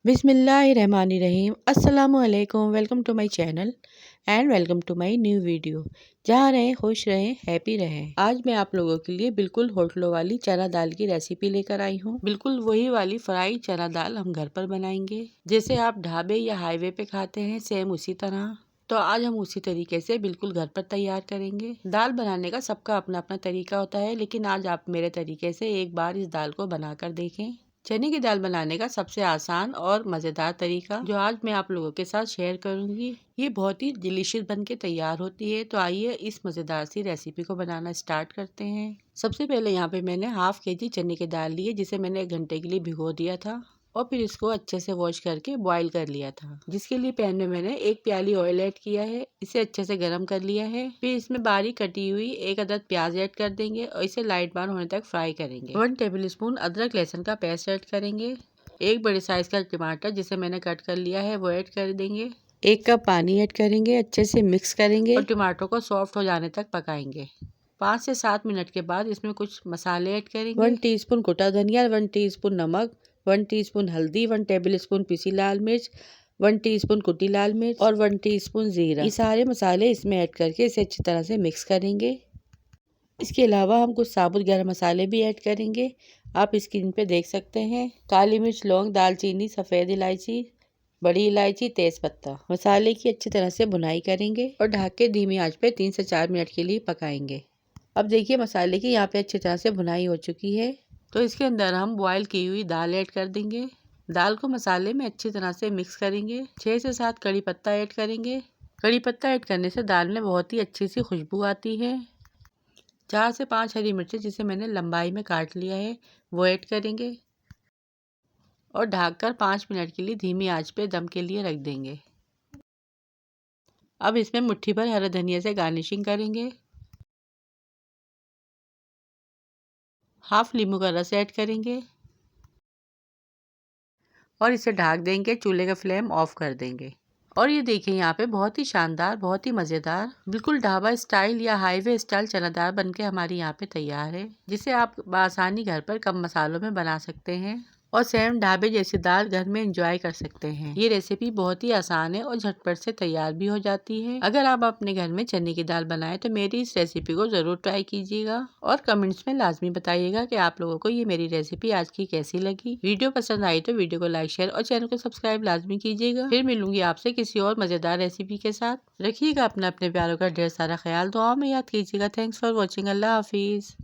बिस्मिल्लाहिर्रहमानिर्रहीम। अस्सलामुअलैकुम। Welcome to my channel and welcome to my new video. जहाँ रहें खुश रहें हैप्पी रहें। आज मैं आप लोगों के लिए बिल्कुल होटलों वाली चना दाल की रेसिपी लेकर आई हूँ। बिल्कुल वही वाली फ्राई चना दाल हम घर पर बनाएंगे, जैसे आप ढाबे या हाईवे पे खाते हैं, सेम उसी तरह। तो आज हम उसी तरीके से बिल्कुल घर पर तैयार करेंगे। दाल बनाने का सबका अपना अपना तरीका होता है, लेकिन आज आप मेरे तरीके से एक बार इस दाल को बनाकर देखें। चने की दाल बनाने का सबसे आसान और मज़ेदार तरीका जो आज मैं आप लोगों के साथ शेयर करूंगी, ये बहुत ही डिलीशियस बन के तैयार होती है। तो आइए इस मज़ेदार सी रेसिपी को बनाना स्टार्ट करते हैं। सबसे पहले यहाँ पे मैंने हाफ केजी चने की दाल ली है, जिसे मैंने 1 घंटे के लिए भिगो दिया था और फिर इसको अच्छे से वॉश करके बॉईल कर लिया था, जिसके लिए पैन में मैंने 1 प्याली ऑयल ऐड किया है। इसे अच्छे से गर्म कर लिया है। फिर इसमें बारीक कटी हुई 1 अदद प्याज ऐड कर देंगे और इसे लाइट ब्राउन होने तक फ्राई करेंगे। 1 टेबलस्पून अदरक लहसुन का पेस्ट ऐड करेंगे। 1 बड़े साइज का टमाटर जिसे मैंने कट कर लिया है वो ऐड कर देंगे। 1 कप पानी ऐड करेंगे, अच्छे से मिक्स करेंगे और टमाटर को सॉफ्ट हो जाने तक पकाएंगे। 5 से 7 मिनट के बाद इसमें कुछ मसाले ऐड करेंगे। 1 टीस्पून कुटा धनिया, 1 टीस्पून नमक, 1 टीस्पून हल्दी, 1 टेबलस्पून पिसी लाल मिर्च, 1 टीस्पून कुटी लाल मिर्च और 1 टीस्पून जीरा। ये सारे मसाले इसमें ऐड करके इसे अच्छी तरह से मिक्स करेंगे। इसके अलावा हम कुछ साबुत गरम मसाले भी ऐड करेंगे। आप स्क्रीन पे देख सकते हैं। काली मिर्च, लौंग, दालचीनी, सफ़ेद इलायची, बड़ी इलायची, तेज़पत्ता। मसाले की अच्छी तरह से भुनाई करेंगे और ढक के धीमी आंच पे 3 से 4 मिनट के लिए पकाएंगे। अब देखिए मसाले की यहाँ पे अच्छी तरह से भुनाई हो चुकी है, तो इसके अंदर हम बॉईल की हुई दाल ऐड कर देंगे। दाल को मसाले में अच्छी तरह से मिक्स करेंगे। 6 से 7 कड़ी पत्ता ऐड करेंगे। कड़ी पत्ता ऐड करने से दाल में बहुत ही अच्छी सी खुशबू आती है। 4 से 5 हरी मिर्चें जिसे मैंने लंबाई में काट लिया है वो ऐड करेंगे और ढककर 5 मिनट के लिए धीमी आंच पे दम के लिए रख देंगे। अब इसमें मुट्ठी भर हरा धनिया से गार्निशिंग करेंगे। हाफ नींबू का रस ऐड करेंगे और इसे ढक देंगे। चूल्हे का फ्लेम ऑफ कर देंगे। और ये देखिए यहाँ पे बहुत ही शानदार, बहुत ही मज़ेदार, बिल्कुल ढाबा स्टाइल या हाईवे स्टाइल चना दाल बनके हमारी यहाँ पे तैयार है, जिसे आप आसानी घर पर कम मसालों में बना सकते हैं और सेम ढाबे जैसी दाल घर में एंजॉय कर सकते हैं। ये रेसिपी बहुत ही आसान है और झटपट से तैयार भी हो जाती है। अगर आप अपने घर में चने की दाल बनाएं तो मेरी इस रेसिपी को जरूर ट्राई कीजिएगा और कमेंट्स में लाजमी बताइएगा कि आप लोगों को ये मेरी रेसिपी आज की कैसी लगी। वीडियो पसंद आई तो वीडियो को लाइक, शेयर और चैनल को सब्सक्राइब लाजमी कीजिएगा। फिर मिलूंगी आपसे किसी और मजेदार रेसिपी के साथ। रखिएगा अपने प्यारों का ढेर सारा ख्याल। दुआओं में याद कीजिएगा। Thanks for watching. Allah Hafiz.